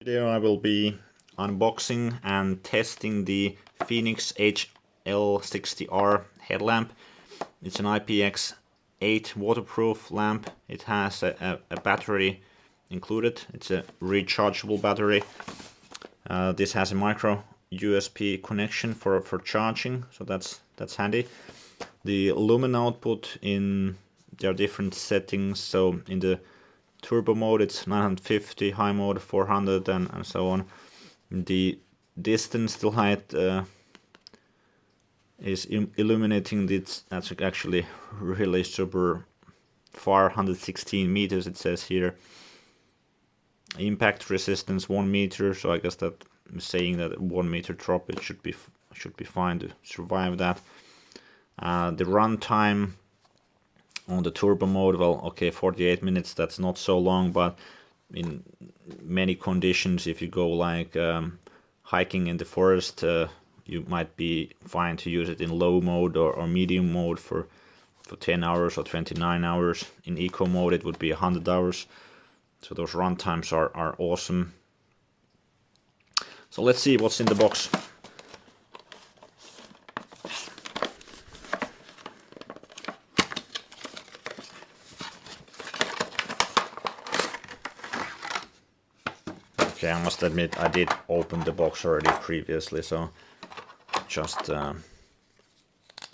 Video I will be unboxing and testing the Fenix HL60R headlamp. It's an IPX8 waterproof lamp. It has a battery included. It's a rechargeable battery. This has a micro USB connection for charging, so that's handy. The lumen output, there are different settings, so in the turbo mode it's 950, high mode 400, and so on. The distance to light is illuminating. That's actually really super far, 116 meters it says here. Impact resistance 1 meter, so I guess that I'm saying that 1 meter drop it should be fine to survive that. The runtime on the turbo mode, well, okay, 48 minutes, that's not so long, but in many conditions, if you go like hiking in the forest, you might be fine to use it in low mode or medium mode for 10 hours or 29 hours. In eco mode it would be 100 hours, so those run times are awesome. So let's see what's in the box. Okay, I must admit I did open the box already previously, so just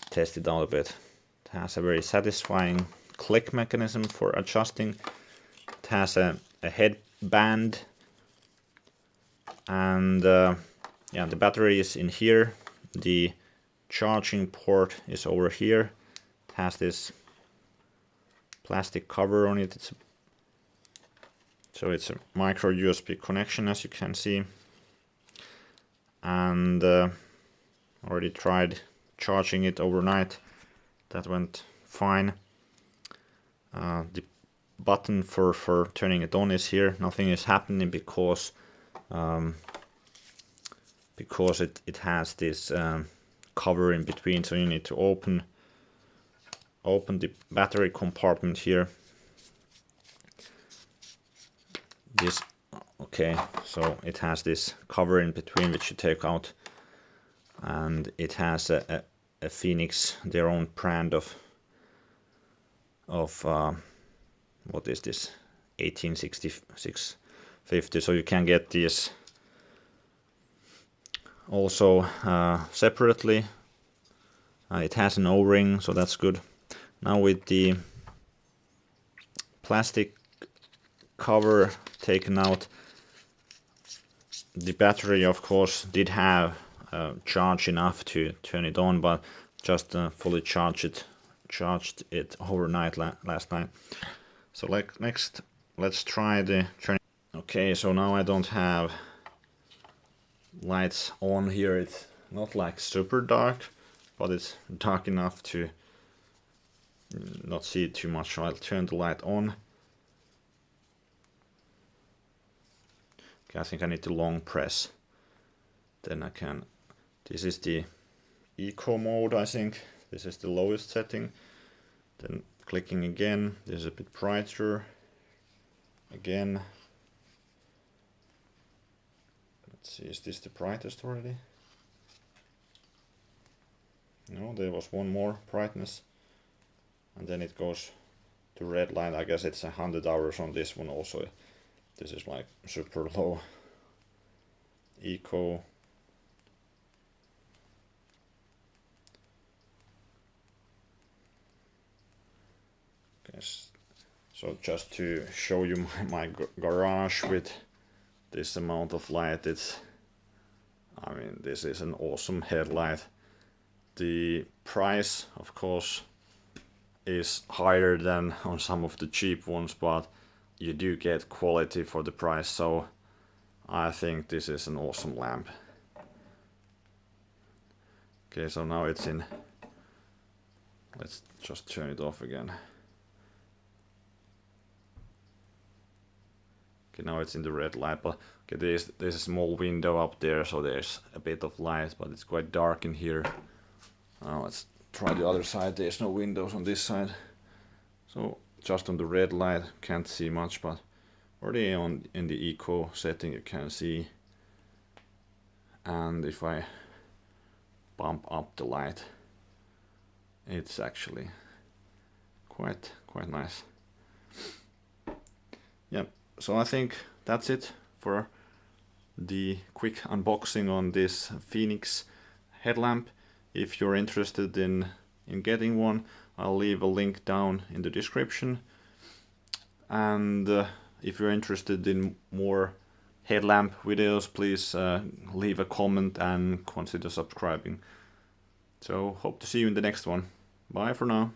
test it out a bit. It has a very satisfying click mechanism for adjusting. It has a headband, and yeah, the battery is in here. The charging port is over here. It has this plastic cover on it. So it's a micro USB connection, as you can see, and already tried charging it overnight. That went fine. The button for turning it on is here. Nothing is happening because it has this cover in between, so you need to open the battery compartment here. This, okay, so it has this cover in between which you take out, and it has a Fenix, their own brand of what is this, 186650, so you can get these also separately. It has an O-ring, so that's good. Now with the plastic cover taken out, the battery of course did have charge enough to turn it on, but just fully charged it overnight last night. So next let's try the turning. Okay, so now I don't have lights on here. It's not like super dark, but it's dark enough to not see it too much, so I'll turn the light on. Okay, I think I need to long press, then I can. This is the eco mode, I think. This is the lowest setting. Then clicking again, this is a bit brighter. Again. Let's see, is this the brightest already? No, there was one more brightness. And then it goes to red line. I guess it's 100 hours on this one also. This is like super low. Eco. Okay, so just to show you my garage with this amount of light, I mean, this is an awesome headlight. The price, of course, is higher than on some of the cheap ones, but you do get quality for the price, so I think this is an awesome lamp. Okay, so now it's in. Let's just turn it off again. Okay, now it's in the red light, but okay, there's a small window up there, so there's a bit of light, but it's quite dark in here. Now let's try the other side. There's no windows on this side, so just on the red light, can't see much, but already in the eco setting, you can see. And if I bump up the light, it's actually quite nice. Yeah, so I think that's it for the quick unboxing on this Fenix headlamp. If you're interested in getting one, I'll leave a link down in the description. And if you're interested in more headlamp videos, please leave a comment and consider subscribing. So hope to see you in the next one. Bye for now.